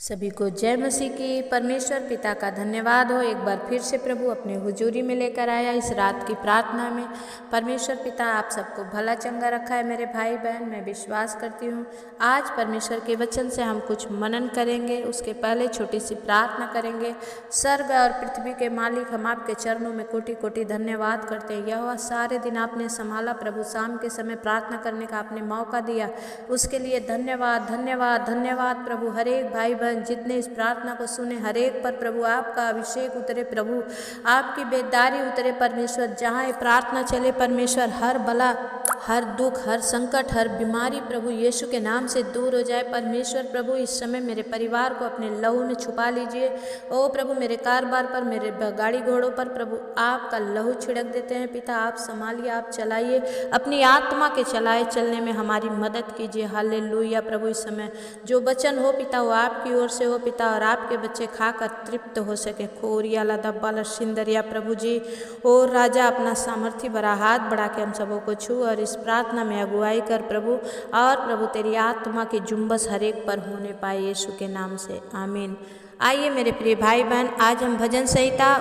सभी को जय मसीह की। परमेश्वर पिता का धन्यवाद हो, एक बार फिर से प्रभु अपने हुजूरी में लेकर आया इस रात की प्रार्थना में। परमेश्वर पिता आप सबको भला चंगा रखा है मेरे भाई बहन, मैं विश्वास करती हूँ। आज परमेश्वर के वचन से हम कुछ मनन करेंगे, उसके पहले छोटी सी प्रार्थना करेंगे। स्वर्ग और पृथ्वी के मालिक, हम आपके चरणों में कोटि कोटि धन्यवाद करते हैं। यहोवा सारे दिन आपने संभाला प्रभु, शाम के समय प्रार्थना करने का आपने मौका दिया, उसके लिए धन्यवाद धन्यवाद धन्यवाद प्रभु। हर एक भाई जितने इस प्रार्थना को सुने, हर एक पर प्रभु आपका अभिषेक उतरे प्रभु, आपकी बेदारी उतरे परमेश्वर। जहाँ ये प्रार्थना चले परमेश्वर, हर बला, हर दुख, हर संकट, हर बीमारी प्रभु यीशु के नाम से दूर हो जाए परमेश्वर। प्रभु इस समय मेरे परिवार को अपने लहू में छुपा लीजिए। ओ प्रभु मेरे कारोबार पर, मेरे गाड़ी घोड़ों पर प्रभु आपका लहू छिड़क देते हैं पिता। आप संभालिए, आप चलाइए, अपनी आत्मा के चलाए चलने में हमारी मदद कीजिए। हालेलुया प्रभु। इस समय जो वचन हो पिता वो आपकी ओर से हो पिता, और आपके बच्चे खाकर तृप्त हो सके। खोरिया ला दब्बाला सिंदरिया प्रभु जी। ओ राजा, अपना सामर्थ्य भरा हाथ बढ़ा के हम सबों को छू और इस प्रार्थना में अगुवाई कर प्रभु। और प्रभु तेरी आत्मा की जुम्बस हर एक पर होने पाए यीशु के नाम से, आमीन। आइए मेरे प्रिय भाई बहन, आज हम भजन संहिता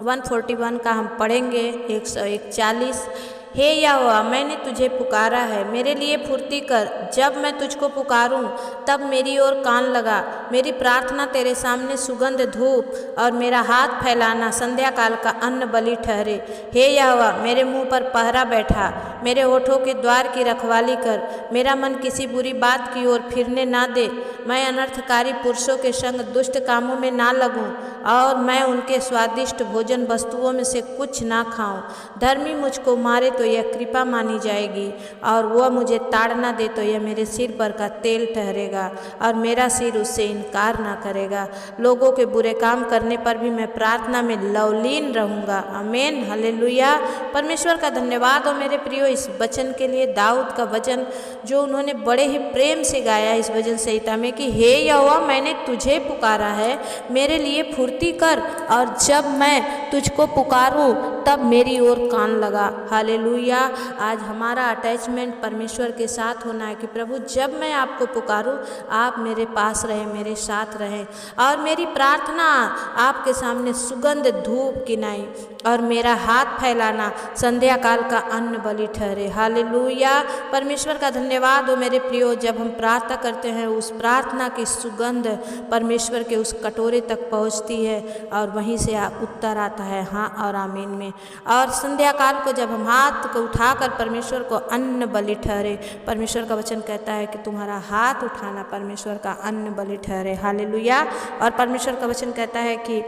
141 का हम पढ़ेंगे 141। हे यहोवा, मैंने तुझे पुकारा है, मेरे लिए फुर्ती कर। जब मैं तुझको पुकारूं तब मेरी ओर कान लगा। मेरी प्रार्थना तेरे सामने सुगंध धूप और मेरा हाथ फैलाना संध्या काल का अन्न बलि ठहरे। हे यहोवा, मेरे मुंह पर पहरा बैठा, मेरे होठों के द्वार की रखवाली कर। मेरा मन किसी बुरी बात की ओर फिरने ना दे। मैं अनर्थकारी पुरुषों के संग दुष्ट कामों में ना लगूं, और मैं उनके स्वादिष्ट भोजन वस्तुओं में से कुछ ना खाऊं। धर्मी मुझको मारे तो यह कृपा मानी जाएगी, और वह मुझे ताड़ ना दे तो यह मेरे सिर पर का तेल ठहरेगा, और मेरा सिर उससे इनकार ना करेगा। लोगों के बुरे काम करने पर भी मैं प्रार्थना में लवलीन रहूँगा। आमीन, हालेलुया। परमेश्वर का धन्यवाद हो मेरे प्रियो इस वचन के लिए। दाऊद का वचन जो उन्होंने बड़े ही प्रेम से गाया इस वचन संहिता में कि हे यहोवा, मैंने तुझे पुकारा है, मेरे लिए फुर्ती कर, और जब मैं तुझको पुकारूं तब मेरी ओर कान लगा। हालेलुया। आज हमारा अटैचमेंट परमेश्वर के साथ होना है कि प्रभु जब मैं आपको पुकारूं आप मेरे पास रहें, मेरे साथ रहें, और मेरी प्रार्थना आपके सामने सुगंध धूप गिनाई, और मेरा हाथ फैलाना संध्या काल का अन्न बलि ठहरे। हालेलुया। परमेश्वर का धन्यवाद हो मेरे प्रियो। जब हम प्रार्थना करते हैं उस प्रार्थना की सुगंध परमेश्वर के उस कटोरे तक पहुंचती है, और वहीं से उत्तर आता है हाँ और आमीन में। और संध्या काल को जब हम हाथ को उठाकर परमेश्वर को अन्न बलि ठहरे, परमेश्वर का वचन कहता है कि तुम्हारा हाथ उठाना परमेश्वर का अन्न बलि ठहरे। हालेलुया। और परमेश्वर का वचन कहता है कि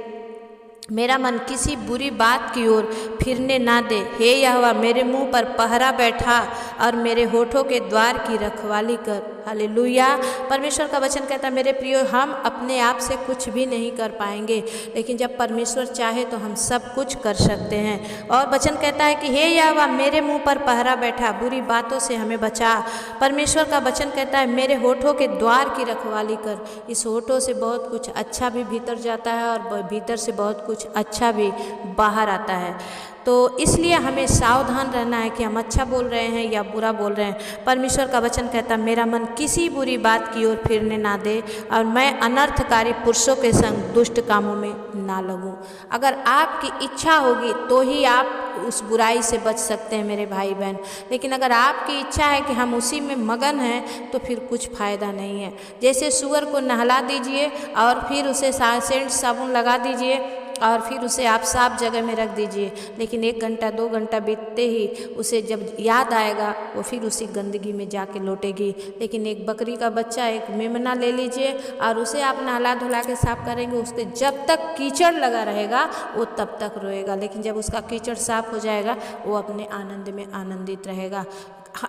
मेरा मन किसी बुरी बात की ओर फिरने ना दे। हे यहोवा, मेरे मुंह पर पहरा बैठा, और मेरे होठों के द्वार की रखवाली कर। हालेलुया। परमेश्वर का वचन कहता है मेरे प्रियो, हम अपने आप से कुछ भी नहीं कर पाएंगे, लेकिन जब परमेश्वर चाहे तो हम सब कुछ कर सकते हैं। और वचन कहता है कि हे यहोवा, मेरे मुंह पर पहरा बैठा, बुरी बातों से हमें बचा। परमेश्वर का वचन कहता है मेरे होठों के द्वार की रखवाली कर। इस होठों से बहुत कुछ अच्छा भी भीतर जाता है, और भीतर से बहुत कुछ अच्छा भी बाहर आता है। तो इसलिए हमें सावधान रहना है कि हम अच्छा बोल रहे हैं या बुरा बोल रहे हैं। परमेश्वर का वचन कहता है मेरा मन किसी बुरी बात की ओर फिरने ना दे, और मैं अनर्थकारी पुरुषों के संग दुष्ट कामों में ना लगूं। अगर आपकी इच्छा होगी तो ही आप उस बुराई से बच सकते हैं मेरे भाई बहन, लेकिन अगर आपकी इच्छा है कि हम उसी में मगन हैं तो फिर कुछ फ़ायदा नहीं है। जैसे सुअर को नहला दीजिए और फिर उसे सेंट साबुन लगा दीजिए, और फिर उसे आप साफ जगह में रख दीजिए, लेकिन 1 घंटा 2 घंटा बीतते ही उसे जब याद आएगा वो फिर उसी गंदगी में जाके लौटेगी। लेकिन एक बकरी का बच्चा, एक मेमना ले लीजिए और उसे आप नहला धुला के साफ करेंगे, उसके जब तक कीचड़ लगा रहेगा वो तब तक रोएगा, लेकिन जब उसका कीचड़ साफ हो जाएगा वो अपने आनंद में आनंदित रहेगा।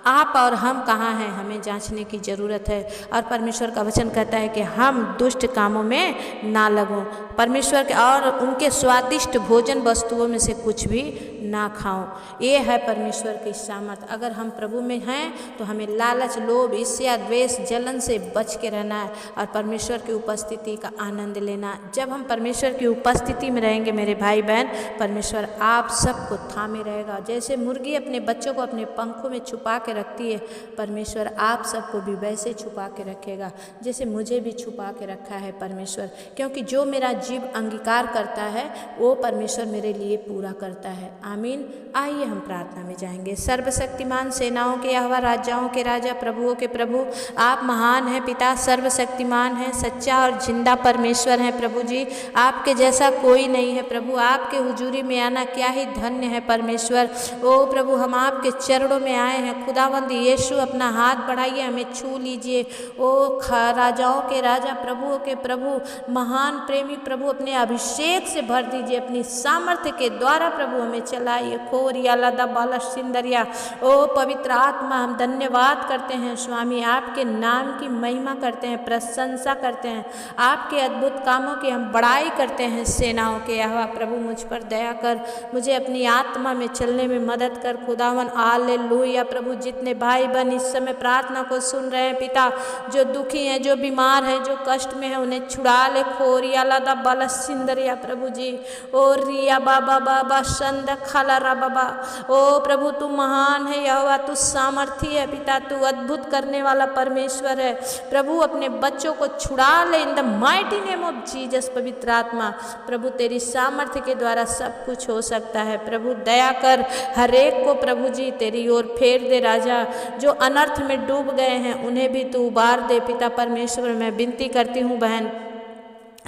आप और हम कहाँ हैं, हमें जांचने की ज़रूरत है। और परमेश्वर का वचन कहता है कि हम दुष्ट कामों में ना लगूं, परमेश्वर के और उनके स्वादिष्ट भोजन वस्तुओं में से कुछ भी ना खाऊं। ये है परमेश्वर की सामर्थ। अगर हम प्रभु में हैं तो हमें लालच, लोभ, ईर्ष्या, द्वेष, जलन से बच के रहना है और परमेश्वर की उपस्थिति का आनंद लेना। जब हम परमेश्वर की उपस्थिति में रहेंगे मेरे भाई बहन, परमेश्वर आप सबको थामे रहेगा। जैसे मुर्गी अपने बच्चों को अपने पंखों में छुपा के रखती है, परमेश्वर आप सबको भी वैसे छुपा के रखेगा जैसे मुझे भी छुपा के रखा है परमेश्वर। क्योंकि जो मेरा जीव अंगीकार करता है वो परमेश्वर मेरे लिए पूरा करता है। आमीन। आइए हम प्रार्थना में जाएंगे। सर्वशक्तिमान सेनाओं के यहोवा, राजाओं के राजा, प्रभुओं के प्रभु, आप महान हैं पिता, सर्वशक्तिमान हैं, सच्चा और जिंदा परमेश्वर हैं प्रभु जी। आपके जैसा कोई नहीं है प्रभु। आपके हुजूरी में आना क्या ही धन्य है परमेश्वर। ओ प्रभु, हम आपके चरणों में आए हैं। खुदावंद यीशु, अपना हाथ बढ़ाइए, हमें छू लीजिए। ओ राजाओं के राजा, प्रभुओं के प्रभु, महान प्रेमी प्रभु, अपने अभिषेक से भर दीजिए, अपनी सामर्थ्य के द्वारा प्रभु हमें चलाइए। खोरिया लदा बाला सिंदरिया। ओ पवित्र आत्मा, हम धन्यवाद करते हैं स्वामी, आपके नाम की महिमा करते हैं, प्रशंसा करते हैं, आपके अद्भुत कामों की हम बड़ाई करते हैं। सेनाओं के यहोवा प्रभु, मुझ पर दया कर, मुझे अपनी आत्मा में चलने में मदद कर खुदावन। हालेलुया प्रभु। जितने भाई बहन इस समय प्रार्थना को सुन रहे हैं पिता, जो दुखी हैं, जो बीमार हैं, जो कष्ट में हैं, उन्हें छुड़ा ले। खोरिया लदा बाला सिंदरिया प्रभु जी। ओ रिया बाबा बाबा संद खाला रा बाबा। ओ प्रभु, तू महान है यहोवा, तू सामर्थी है पिता, तू अद्भुत करने वाला परमेश्वर है प्रभु। अपने बच्चों को छुड़ा ले इन the mighty name of Jesus. पवित्र आत्मा प्रभु, तेरी सामर्थ्य के द्वारा सब कुछ हो सकता है प्रभु। दया कर, हर एक को प्रभु जी तेरी ओर फेर दे राजा। जो अनर्थ में डूब गए हैं उन्हें भी तू उबार दे पिता परमेश्वर। मैं विनती करती हूँ बहन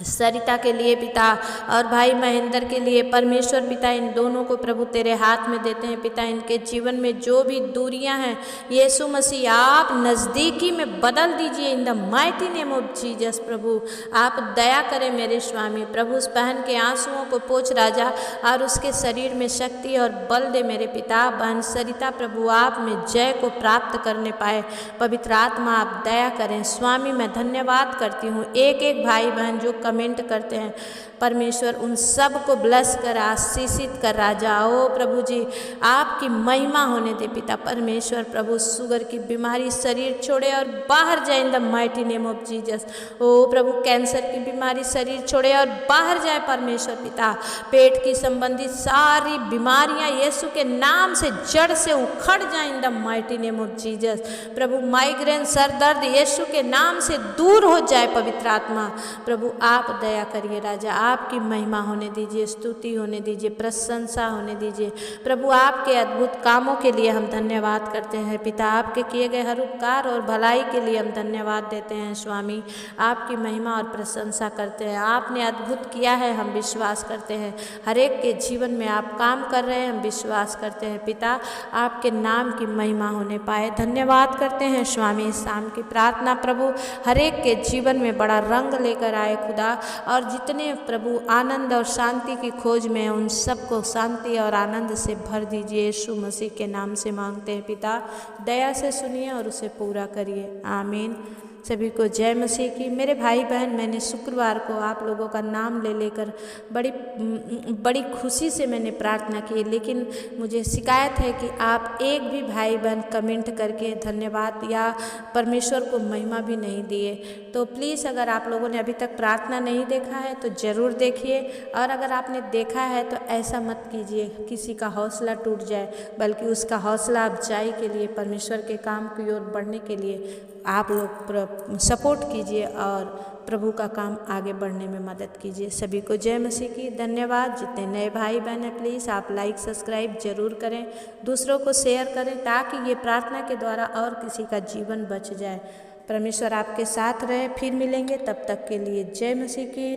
सरिता के लिए पिता और भाई महेंद्र के लिए परमेश्वर पिता, इन दोनों को प्रभु तेरे हाथ में देते हैं पिता। इनके जीवन में जो भी दूरियां हैं यीशु मसीह आप नज़दीकी में बदल दीजिए in the mighty name of Jesus. प्रभु आप दया करें मेरे स्वामी प्रभु, उस बहन के आंसुओं को पोंछ राजा और उसके शरीर में शक्ति और बल दे मेरे पिता। बहन सरिता प्रभु आप में जय को प्राप्त करने पाए। पवित्र आत्मा आप दया करें स्वामी। मैं धन्यवाद करती हूँ एक एक भाई बहन जो कमेंट करते हैं परमेश्वर, उन सब को ब्लेस कर, आशीषित कर राजा। ओ प्रभु जी आपकी महिमा होने दे पिता परमेश्वर। प्रभु शुगर की बीमारी शरीर छोड़े और बाहर जाए in the mighty name of Jesus. ओ प्रभु कैंसर की बीमारी शरीर छोड़े और बाहर जाए परमेश्वर पिता। पेट की संबंधित सारी बीमारियां यीशु के नाम से जड़ से उखड़ जाए in the mighty name of Jesus. Prabhu migraine, sir दर्द यीशु के नाम से दूर हो जाए पवित्र आत्मा। प्रभु आप दया करिए राजा, आपकी महिमा होने दीजिए, स्तुति होने दीजिए, प्रशंसा होने दीजिए। प्रभु आपके अद्भुत कामों के लिए हम धन्यवाद करते हैं पिता। आपके किए गए हर उपकार और भलाई के लिए हम धन्यवाद देते हैं स्वामी। आपकी महिमा और प्रशंसा करते हैं। आपने अद्भुत किया है, हम विश्वास करते हैं। हर एक के जीवन में आप काम कर रहे हैं, हम विश्वास करते हैं पिता। आपके नाम की महिमा होने पाए, धन्यवाद करते हैं स्वामी। शाम की प्रार्थना प्रभु हर एक के जीवन में बड़ा रंग लेकर आए खुदा, और जितने प्रभु आनंद और शांति की खोज में उन सबको शांति और आनंद से भर दीजिए। यीशु मसीह के नाम से मांगते हैं पिता, दया से सुनिए और उसे पूरा करिए। आमीन। सभी को जय मसीह की। मेरे भाई बहन, मैंने शुक्रवार को आप लोगों का नाम ले लेकर बड़ी खुशी से मैंने प्रार्थना की, लेकिन मुझे शिकायत है कि आप एक भी भाई बहन कमेंट करके धन्यवाद या परमेश्वर को महिमा भी नहीं दिए। तो प्लीज़ अगर आप लोगों ने अभी तक प्रार्थना नहीं देखा है तो ज़रूर देखिए, और अगर आपने देखा है तो ऐसा मत कीजिए किसी का हौसला टूट जाए, बल्कि उसका हौसला अफजाई के लिए, परमेश्वर के काम की ओर बढ़ने के लिए आप लोग सपोर्ट कीजिए और प्रभु का काम आगे बढ़ने में मदद कीजिए। सभी को जय मसीह की। धन्यवाद। जितने नए भाई बहन हैं प्लीज़ आप लाइक सब्सक्राइब जरूर करें, दूसरों को शेयर करें, ताकि ये प्रार्थना के द्वारा और किसी का जीवन बच जाए। परमेश्वर आपके साथ रहे। फिर मिलेंगे, तब तक के लिए जय मसीह की।